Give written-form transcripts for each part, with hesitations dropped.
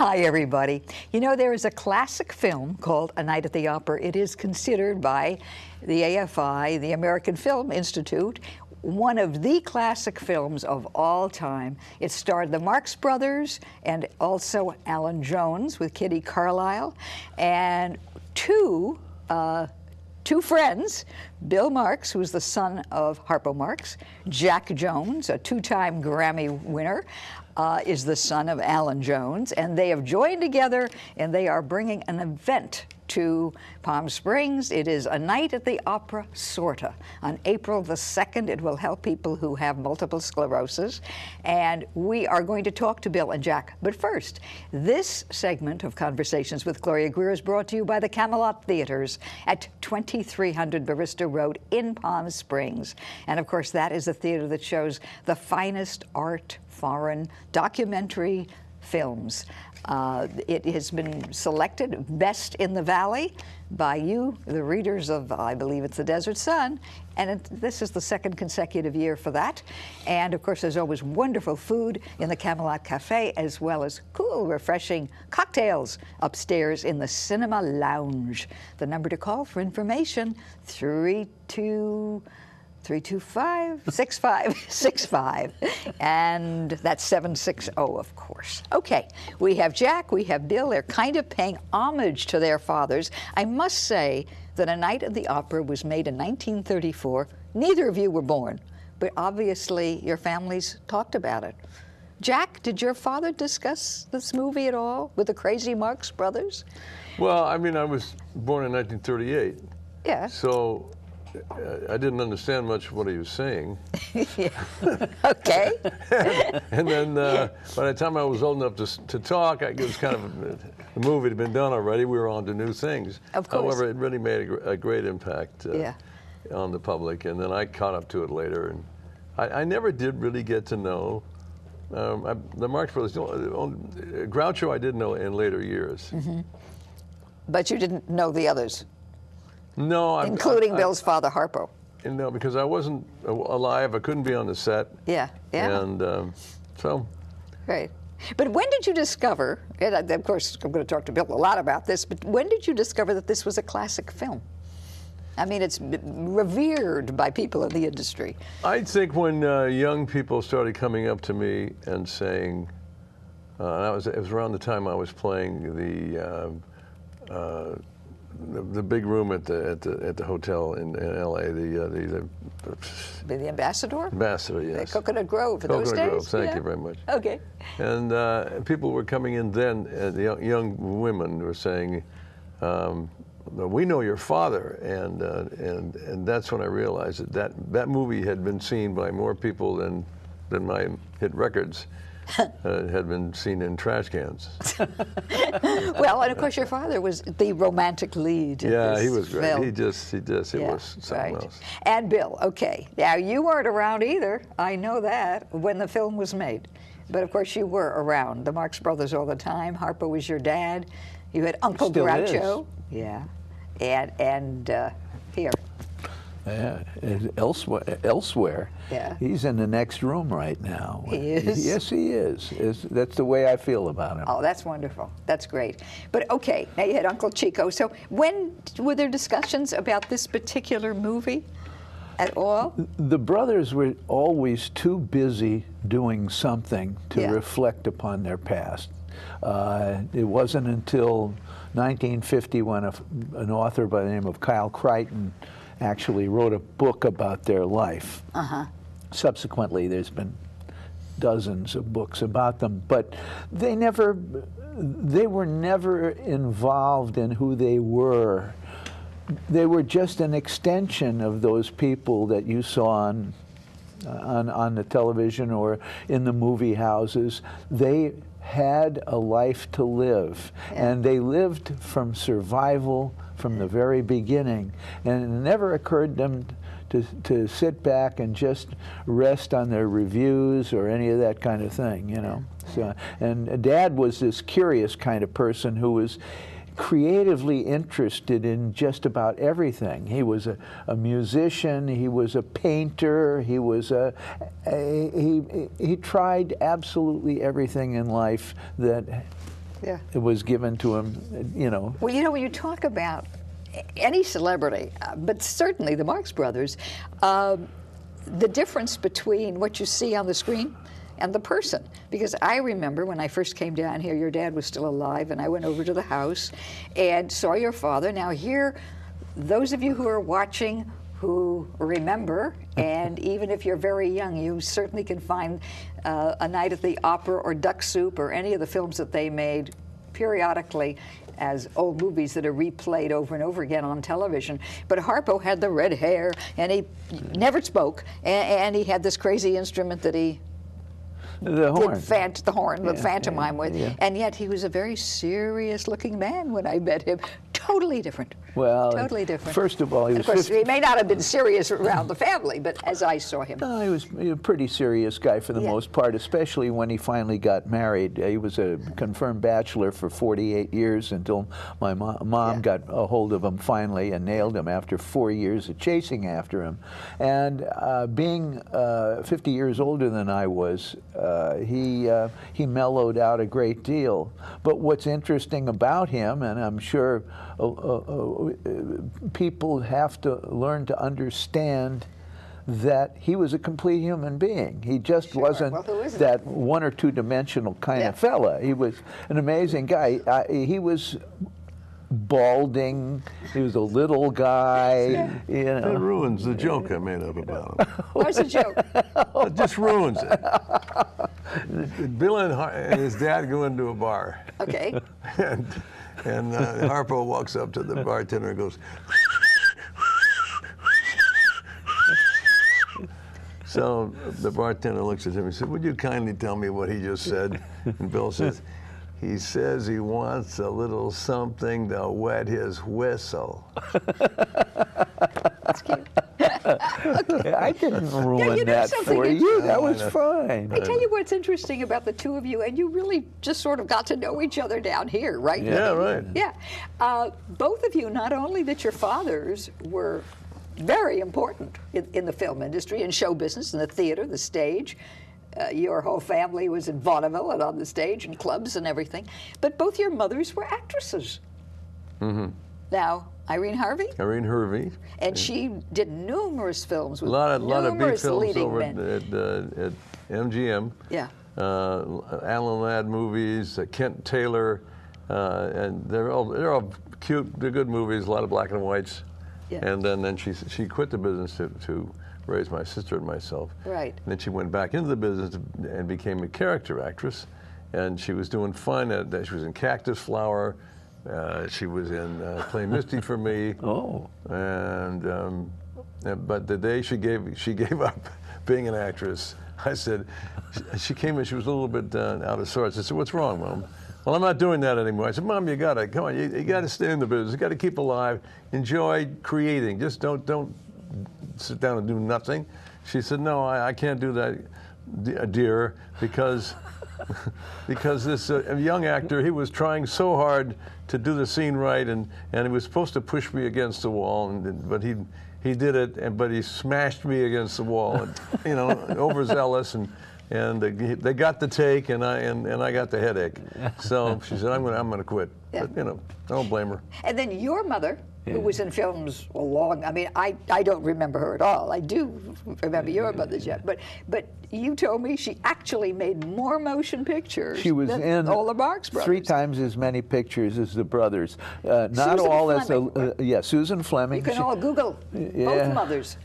Hi, everybody. You know, there is a classic film called A Night at the Opera. It is considered by the AFI, the American Film Institute, one of the classic films of all time. It starred the Marx Brothers and also Alan Jones with Kitty Carlisle and two friends, Bill Marx, who's the son of Harpo Marx, Jack Jones, a two-time Grammy winner, is the son of Alan Jones, and they have joined together and they are bringing an event to Palm Springs. It is A Night at the Opera, sorta. On April the 2nd, it will help people who have multiple sclerosis. And we are going to talk to Bill and Jack. But first, this segment of Conversations with Gloria Greer is brought to you by the Camelot Theaters at 2300 Barista Road in Palm Springs. And of course, that is a theater that shows the finest art, foreign, documentary films. It has been selected Best in the Valley by you, the readers of, I believe it's the Desert Sun, and this is the second consecutive year for that. And of course, there's always wonderful food in the Camelot Cafe, as well as cool, refreshing cocktails upstairs in the Cinema Lounge. The number to call for information, 325-6565, and that's 760, of course. Okay, we have Jack, we have Bill. They're kind of paying homage to their fathers. I must say that A Night at the Opera was made in 1934. Neither of you were born, but obviously your families talked about it. Jack, did your father discuss this movie at all with the crazy Marx Brothers? Well, I mean, I was born in 1938. Yeah. So I didn't understand much of what he was saying. Okay. And then by the time I was old enough to talk, it was kind of, the movie had been done already. We were on to new things. Of course. However, it really made a great impact on the public. And then I caught up to it later. And I never did really get to know the Marx Brothers. Groucho I did know in later years. Mm-hmm. But you didn't know the others? No. Including Bill's father, Harpo. No, because I wasn't alive. I couldn't be on the set. Yeah, yeah. And so. Right. But when did you discover, and of course I'm going to talk to Bill a lot about this, but when did you discover that this was a classic film? I mean, it's revered by people in the industry. I think when young people started coming up to me and saying, it was around the time I was playing the big room at the hotel in L.A. The Ambassador. Ambassador, yes. The Coconut Grove. Coconut those Grove. days? Thank you very much. Okay. And people were coming in then. The young women were saying, "We know your father," and that's when I realized that movie had been seen by more people than my hit records. Had been seen in trash cans. Well, and of course your father was the romantic lead. Yeah, he was great. Film. He just was something else. And Bill, okay. Now, you weren't around either. I know that, when the film was made. But of course you were around. The Marx Brothers all the time. Harpo was your dad. You had Uncle Still Groucho. is. Yeah. And here. Yeah, elsewhere. Yeah. He's in the next room right now. He is? Yes, he is. That's the way I feel about him. Oh, that's wonderful. That's great. But okay, now you had Uncle Chico. So when were there discussions about this particular movie at all? The brothers were always too busy doing something to reflect upon their past. It wasn't until 1950 when an author by the name of Kyle Crichton actually wrote a book about their life. Subsequently, there's been dozens of books about them, but they were never involved in who they were. They were just an extension of those people that you saw on the television or in the movie houses. They had a life to live, and they lived from survival from the very beginning, and it never occurred to them to sit back and just rest on their reviews or any of that kind of thing, you know. So, and Dad was this curious kind of person who was creatively interested in just about everything. He was a musician, he was a painter, he was he tried absolutely everything in life that Yeah. It was given to him, you know. Well, you know, when you talk about any celebrity, but certainly the Marx Brothers, the difference between what you see on the screen and the person. Because I remember when I first came down here, your dad was still alive, and I went over to the house and saw your father. Now here, those of you who are watching who remember, and even if you're very young, you certainly can find A Night at the Opera or Duck Soup or any of the films that they made periodically as old movies that are replayed over and over again on television. But Harpo had the red hair, and he never spoke, and he had this crazy instrument that he The horn. the horn, the pantomime with, yeah. and yet he was a very serious-looking man when I met him. Totally different. Well, totally different. First of all, he was of course, 50. he may not have been serious around the family, but as I saw him. No, he was a pretty serious guy for the most part, especially when he finally got married. He was a confirmed bachelor for 48 years until my mom got a hold of him finally and nailed him after 4 years of chasing after him. And being 50 years older than I was, he mellowed out a great deal. But what's interesting about him, and I'm sure people have to learn to understand that he was a complete human being. He just wasn't that one or two dimensional kind of fella. He was an amazing guy. He was balding. He was a little guy. You know. It ruins the joke I made up about him. What's the joke? It just ruins it. Bill and his dad go into a bar. Okay. And Harpo walks up to the bartender and goes, so the bartender looks at him and said, would you kindly tell me what he just said? And Bill says, he says he wants a little something to wet his whistle. That's cute. Okay. I didn't ruin that for you. That was fine. I tell you what's interesting about the two of you, and you really just sort of got to know each other down here, right? Yeah, right. Yeah. Both of you, not only that your fathers were very important in the film industry and show business, in the theater, the stage. Your whole family was in vaudeville and on the stage and clubs and everything. But both your mothers were actresses. Mm-hmm. Now, Irene Harvey? Irene Harvey. And she did numerous films with a lot of big films over men. at MGM. Yeah. Alan Ladd movies, Kent Taylor, and they're all cute. They're good movies. A lot of black and whites. Yeah. And then she quit the business to raise my sister and myself. Right. And then she went back into the business and became a character actress, and she was doing fine at that. She was in Cactus Flower. She was in Play Misty for Me. Oh. And but the day she gave up being an actress, I said, she came in. She was a little bit out of sorts. I said, "What's wrong, Mom?" "Well, I'm not doing that anymore." I said, "Mom, you gotta come on. You gotta stay in the business. You gotta keep alive. Enjoy creating. Just don't sit down and do nothing." She said, "No, I can't do that, dear, because this young actor, he was trying so hard to do the scene right, and he was supposed to push me against the wall, but he did it, but he smashed me against the wall, and overzealous, and they got the take, and I got the headache." So she said, "I'm gonna quit." Yeah. But I don't blame her. And then your mother, who was in films I don't remember her at all. I do remember your mother's yet, but you told me she actually made more motion pictures. She was than in all the Marx Brothers. 3 times as many pictures as the brothers. Not Susan all Fleming. as Susan Fleming. You can all Google both mothers.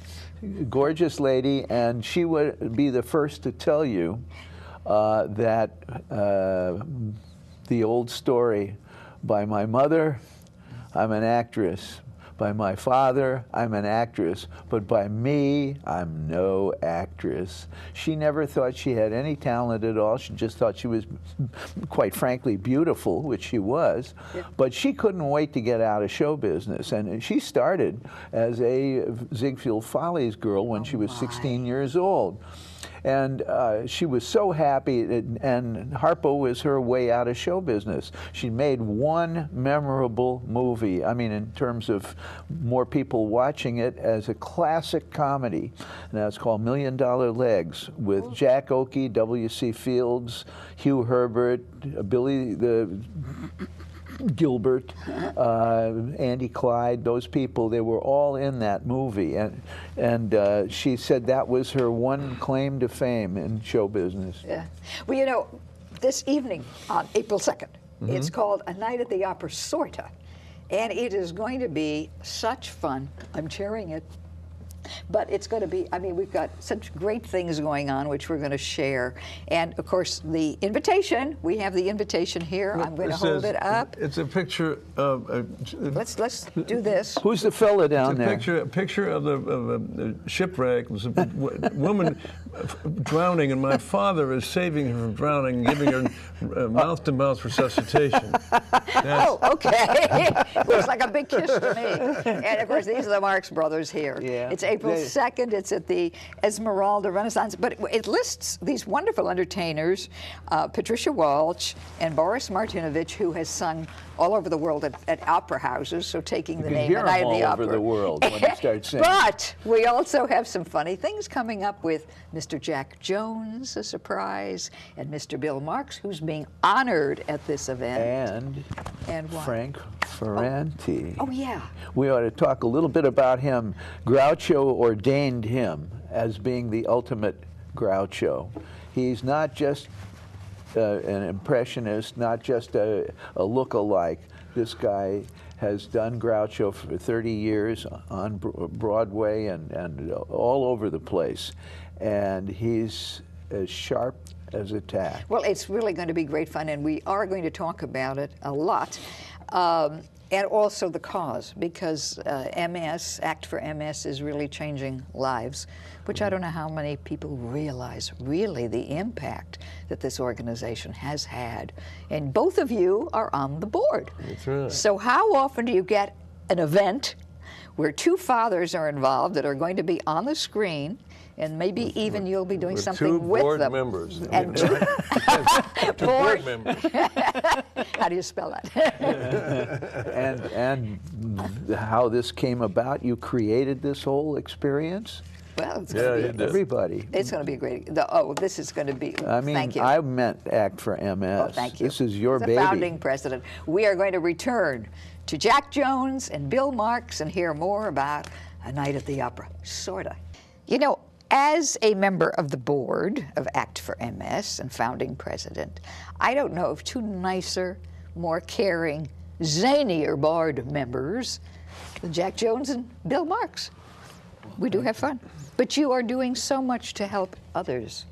Gorgeous lady, and she would be the first to tell you that the old story, by my mother, I'm an actress. By my father, I'm an actress. But by me, I'm no actress. She never thought she had any talent at all. She just thought she was, quite frankly, beautiful, which she was. Yeah. But she couldn't wait to get out of show business. And she started as a Ziegfeld Follies girl when she was 16 years old. And she was so happy, and Harpo was her way out of show business. She made one memorable movie, I mean, in terms of more people watching it, as a classic comedy. And that's called $1 Million Legs, with Jack Oakey, W.C. Fields, Hugh Herbert, Billy Gilbert, Andy Clyde, those people, they were all in that movie. And she said that was her one claim to fame in show business. Yeah. Well, you know, this evening on April 2nd, it's called A Night at the Opera, sorta. And it is going to be such fun. I'm chairing it. But it's going to be, I mean, we've got such great things going on, which we're going to share. And, of course, the invitation, we have the invitation here. I'm going to hold it up. It's a picture of... Let's do this. Who's the fella down there? A picture of a shipwreck. It was a woman drowning, and my father is saving her from drowning, giving her mouth-to-mouth resuscitation. Oh, okay. Looks like a big kiss to me. And, of course, these are the Marx brothers here. Yeah. It's April 2nd. It's at the Esmeralda Renaissance. But it lists these wonderful entertainers, Patricia Walsh and Boris Martinovich, who has sung all over the world at opera houses, so taking the name of Night of the all Opera. over the world when you start singing. But we also have some funny things coming up with Mr. Jack Jones, a surprise, and Mr. Bill Marx, who's being honored at this event. And what? Frank Ferranti. Oh, yeah. We ought to talk a little bit about him. Groucho ordained him as being the ultimate Groucho. He's not just an impressionist, not just a look-alike. This guy has done Groucho for 30 years on Broadway and all over the place. And he's as sharp as a tack. Well, it's really going to be great fun, and we are going to talk about it a lot. And also the cause, because MS, Act for MS, is really changing lives, which I don't know how many people realize really the impact that this organization has had. And both of you are on the board. That's right. So how often do you get an event where two fathers are involved that are going to be on the screen, and maybe even you'll be doing something with them? Members. And two board members. How do you spell that? And how this came about, you created this whole experience? Well, it's going to be everybody. It's going to be a great. This is going to be. I mean, thank you. I meant Act for MS. Oh, thank you. This is your the baby. Founding president. We are going to return to Jack Jones and Bill Marx and hear more about A Night at the Opera. Sorta. You know, as a member of the board of Act for MS and founding president, I don't know of two nicer, more caring, zanier board members than Jack Jones and Bill Marx. We do have fun. But you are doing so much to help others.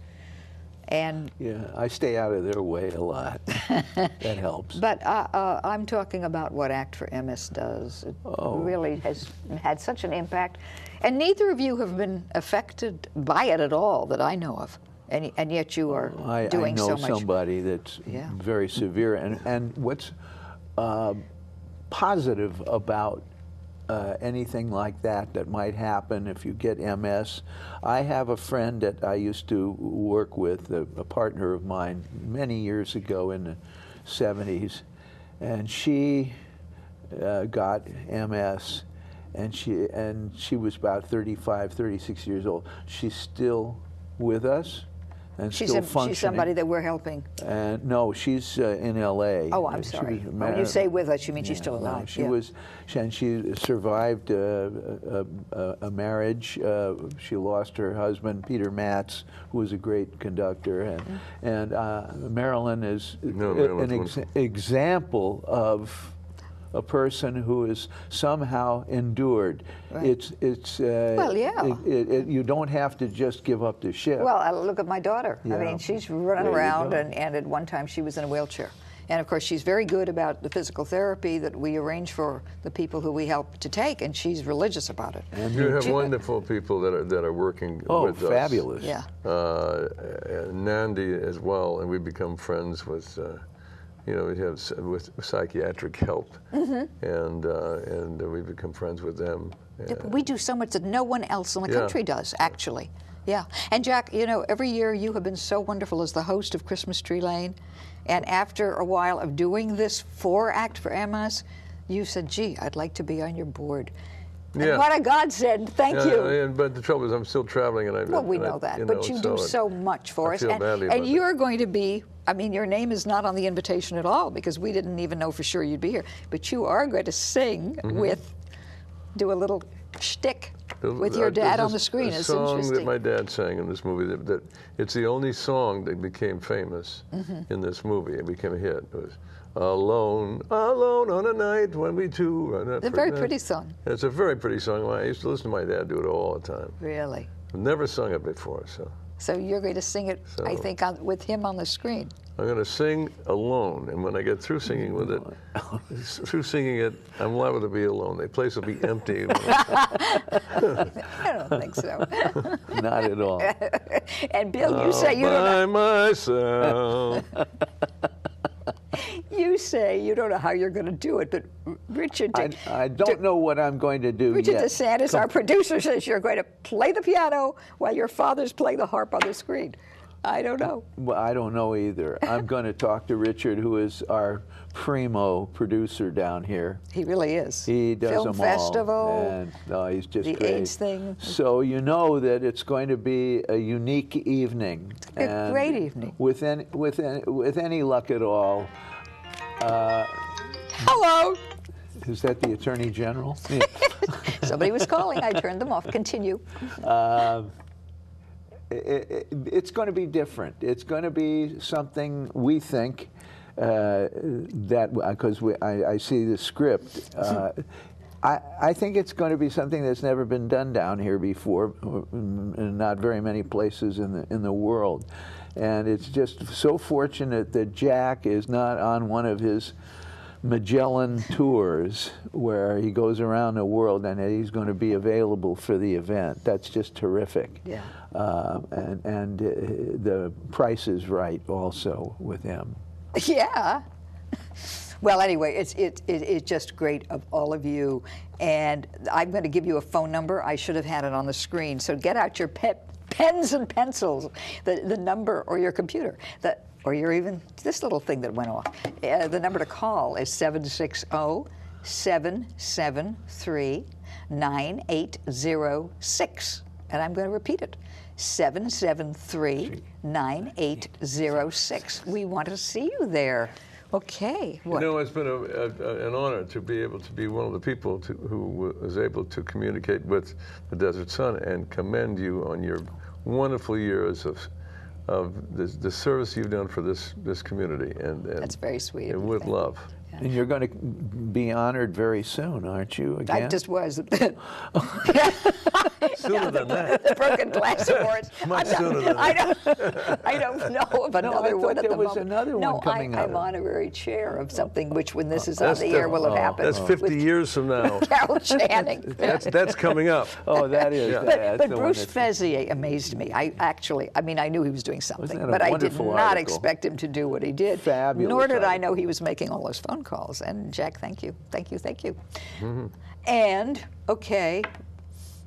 And yeah, I stay out of their way a lot. That helps. But I'm talking about what Act for MS does. It really has had such an impact. And neither of you have been affected by it at all that I know of. And yet you are doing so much. I know somebody that's very severe. And what's positive about anything like that might happen if you get MS. I have a friend that I used to work with, a partner of mine, many years ago in the 70s, and she got MS, and she was about 35, 36 years old. She's still with us. And still functioning. She's somebody that we're helping. No, she's in L.A. Oh, I'm sorry. When you say with us, you mean she's still alive? No, she was, and she survived a marriage. She lost her husband, Peter Matz, who was a great conductor, and Marilyn is an example of a person who is somehow endured. Right. Well, yeah. You don't have to just give up the ship. Well, look at my daughter. Yeah. I mean, she's running around, and at one time she was in a wheelchair. And of course, she's very good about the physical therapy that we arrange for the people who we help to take, and she's religious about it. And you have wonderful people that are working with us. Oh, fabulous. Yeah. Nandi as well, and we become friends with. We have with psychiatric help, and we become friends with them. We do so much that no one else in the country does, actually. Yeah. And Jack, you know, every year you have been so wonderful as the host of Christmas Tree Lane. And after a while of doing this 4-act for MS, you said, gee, I'd like to be on your board. Yeah. And what a godsend. Thank you. But the trouble is I'm still traveling. Well, we know that. But you do so much for us. I feel badly about and you're going to be, I mean, your name is not on the invitation at all because we didn't even know for sure you'd be here. But you are going to sing do a little shtick with your dad on the screen. It's It's a song interesting. that my dad sang in this movie. That it's the only song that became famous in this movie. It became a hit. It was "Alone, Alone on a Night When We Two." It's a very pretty song. It's a very pretty song. I used to listen to my dad do it all the time. Really? I've never sung it before, so So you're going to sing it, I think, with him on the screen. I'm going to sing alone, and when I get through singing with it, I'm liable to be alone. The place will be empty. I don't think so. Not at all. And Bill, you say you by don't myself. you say you don't know how you're going to do it, but Richard, I don't know what I'm going to do Richard yet. DeSantis, our producer, says you're going to play the piano while your father's playing the harp on the screen. I don't know. Well, I don't know either. I'm going to talk to Richard, who is our primo producer down here. He really is. He does Film them festival, all. And he's just the great. AIDS thing. So you know that it's going to be a unique evening. A great evening. With any luck at all. Hello. Is that the Attorney General? Yeah. Somebody was calling. I turned them off. Continue. It's going to be different. It's going to be something we think that, because I see the script, I think it's going to be something that's never been done down here before, in not very many places in the world. And it's just so fortunate that Jack is not on one of his Magellan tours where he goes around the world, and he's going to be available for the event. That's just terrific. Yeah. And the price is right also with him. Yeah. Well, anyway, it's just great of all of you. And I'm going to give you a phone number. I should have had it on the screen. So get out your pens and pencils, the number, or your computer, or even this little thing that went off. The number to call is 760-773-9806. And I'm going to repeat it. 773-9806. We want to see you there. Okay. What? You know, it's been an honor to be able to be one of the people who was able to communicate with the Desert Sun and commend you on your wonderful years of the service you've done for this community. And that's very sweet. And with love. Yeah. And you're going to be honored very soon, aren't you? Again? I just was. Sooner than that. The Broken Glass Awards. Much sooner than that. I don't know of another one at the moment. Another one coming up. I'm honorary chair of something which, when this is on the air, will have happened. That's 50 years from now. Carol Channing. That's coming up. Oh, that is. Yeah. But Bruce Fezier amazed me. I knew he was doing something, but I did not article? Expect him to do what he did. Fabulous. Nor did I article. know he was making all those phone calls. And Jack, thank you. Mm-hmm. And, okay,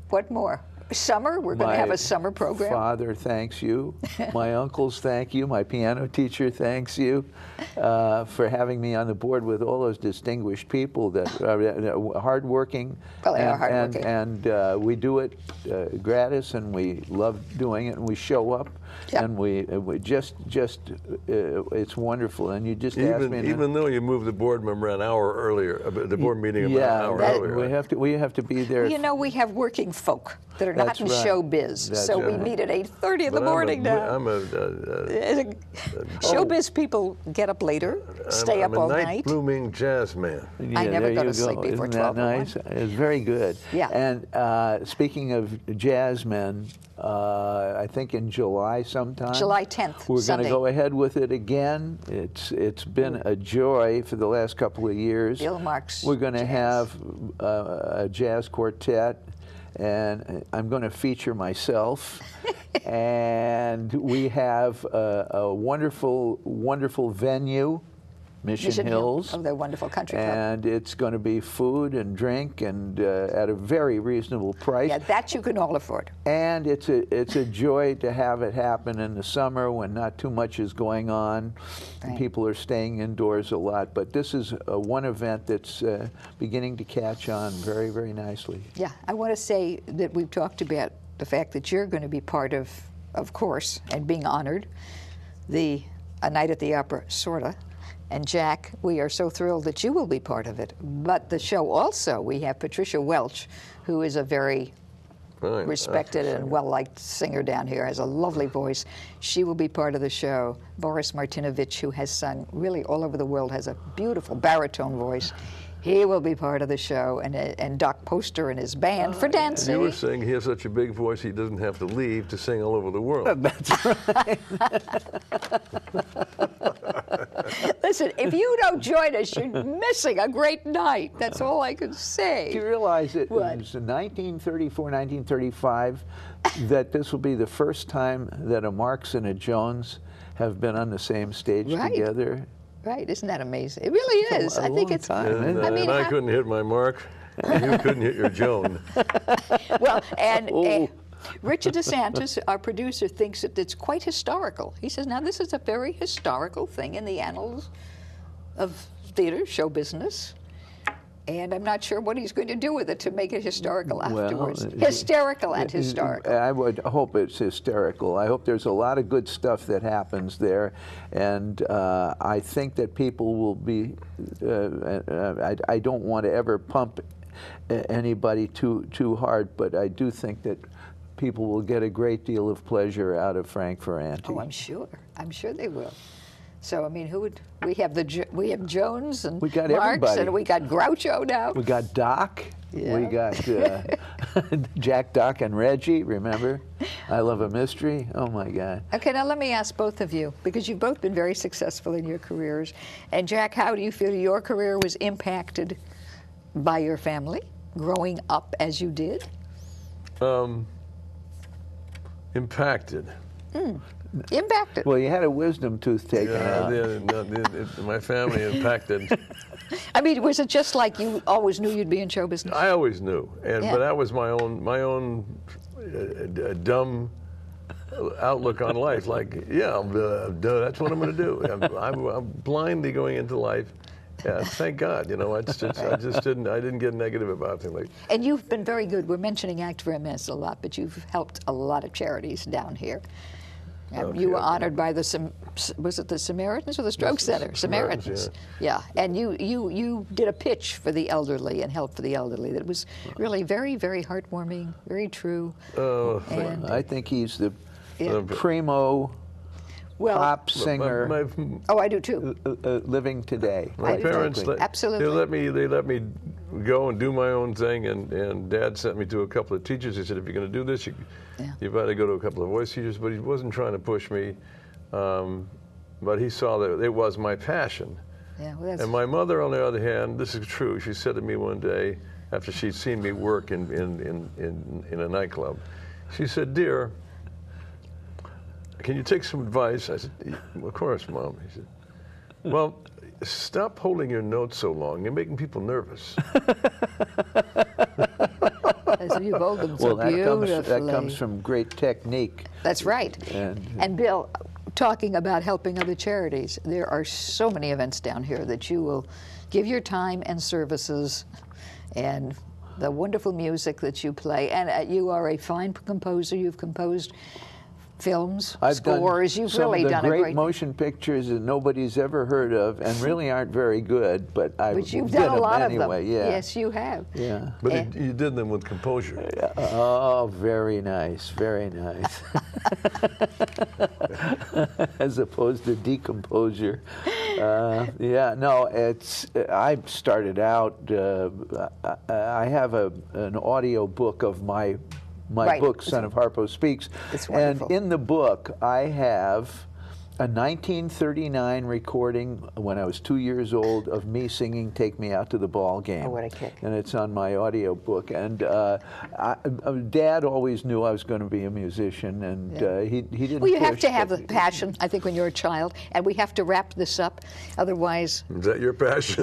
what more? Summer, we're going to have a summer program. My father thanks you. My uncles thank you. My piano teacher thanks you for having me on the board with all those distinguished people that are hardworking. Well, they are hardworking. And we do it gratis, and we love doing it, and we show up. Yep. And we just it's wonderful. And you just asked me. Even though you moved the board member an hour earlier, the board meeting about an hour earlier. We have to be there. You know, we have working folk that are not in show biz, so we meet at 8:30 in the morning now. Showbiz people get up later, stay up all night. I'm a night-blooming jazz man. I never go to sleep before 12 or 1. Isn't that nice? It's very good. Yeah. And speaking of jazz men, I think in July sometime. July 10th, We're going Sunday. to go ahead with it again. It's been a joy for the last couple of years. Bill Marx. We're going to jazz. have a jazz quartet, and I'm going to feature myself. And we have a wonderful, wonderful venue Mission Hills. Oh, their wonderful country club. And it's going to be food and drink and at a very reasonable price. Yeah, that you can all afford. And it's a joy to have it happen in the summer when not too much is going on. Right. And people are staying indoors a lot. But this is one event that's beginning to catch on very, very nicely. Yeah, I want to say that we've talked about the fact that you're going to be part of course, and being honored, A Night at the Opera, sorta. And Jack, we are so thrilled that you will be part of it. But the show also, we have Patricia Welch, who is a very respected and well-liked singer down here, has a lovely voice. She will be part of the show. Boris Martinovich, who has sung really all over the world, has a beautiful baritone voice. He will be part of the show, and Doc Poster and his band for dancing. You were saying he has such a big voice he doesn't have to leave to sing all over the world. That's right. Listen, if you don't join us, you're missing a great night. That's all I can say. Do you realize it was What? 1934, 1935 that this will be the first time that a Marx and a Jones have been on the same stage Right. together? Right, isn't that amazing? It really is. I think it's time. And, I mean, and I couldn't hit my mark, and you couldn't hit your Joan. well, and Oh. Richard DeSantis, our producer, thinks that it's quite historical. He says, now this is a very historical thing in the annals of theater, show business. And I'm not sure what he's going to do with it to make it historical afterwards. Hysterical and historical. I would hope it's hysterical. I hope there's a lot of good stuff that happens there, and I think that people will be. I don't want to ever pump anybody too hard, but I do think that people will get a great deal of pleasure out of Frank Ferranti. Oh, I'm sure. I'm sure they will. So I mean, who would we have? We have Jones and We got Marx, everybody. and we got Groucho now. We got Doc. Yeah. We got Jack, Doc, and Reggie. Remember, I Love a Mystery. Oh my God. Okay, now let me ask both of you, because you've both been very successful in your careers. And Jack, how do you feel your career was impacted by your family growing up as you did? Impacted. Impacted. Well, you had a wisdom tooth taken out. My family impacted. I mean, was it just like you always knew you'd be in show business? I always knew, Yeah. but that was my own dumb outlook on life. Like, yeah, that's what I'm going to do. I'm blindly going into life. Yeah, thank God. You know, I just didn't get negative about things like. And you've been very good. We're mentioning Act for MS a lot, but you've helped a lot of charities down here. You were honored by was it the Samaritans or the Stroke Center? Samaritans. Yeah. And you did a pitch for the elderly and help for the elderly. That was really very, very heartwarming, very true. And I think he's the Yeah. primo pop singer oh, I do too. living today. My parents, Absolutely. they let me go and do my own thing, and Dad sent me to a couple of teachers. He said, if you're going to do this, you better go to a couple of voice teachers. But he wasn't trying to push me, but he saw that it was my passion. Yeah, well, that's And my mother, on the other hand, this is true. She said to me one day, after she'd seen me work in a nightclub, she said, "Dear, can you take some advice?" I said, "Of course, Mom." He said, "Well, stop holding your notes so long. You're making people nervous." as you hold them so Well, beautifully. that comes from great technique. That's right. And Bill, talking about helping other charities, there are so many events down here that you will give your time and services and the wonderful music that you play. And you are a fine composer. You've composed films, scores. You've really done a great... Some of the great motion pictures that nobody's ever heard of and really aren't very good, but you've did done a lot anyway. of them. Yeah. Yes, you have. Yeah. But you did them with composure. Oh, very nice, very nice. As opposed to decomposure. Yeah, no, I started out, I have an audio book of my Right. book, Son of Harpo Speaks. It's and wonderful. in the book, I have a 1939 recording when I was 2 years old of me singing "Take Me Out to the Ball Game." Oh, what a kick. And it's on my audio book. And Dad always knew I was going to be a musician, and he didn't Well, you have push, to have but- the passion, I think, when you're a child, and we have to wrap this up. Otherwise, Is that your passion?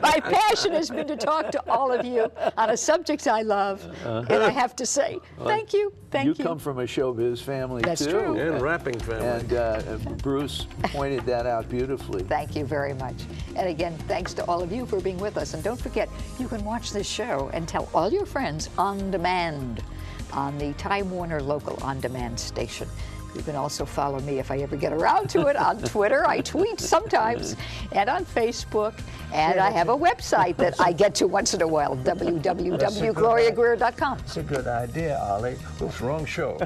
my passion has been to talk to all of you on a subject I love, and I have to say, thank you, thank you. You come from a showbiz family, That's too. true. And rapping family. And Bruce pointed that out beautifully. Thank you very much. And again, thanks to all of you for being with us. And don't forget, you can watch this show and tell all your friends on demand on the Time Warner local on-demand station. You can also follow me if I ever get around to it on Twitter. I tweet sometimes, and on Facebook. And I have a website that I get to once in a while, www.gloriagreer.com. That's a good idea, Ollie. Oops, wrong show.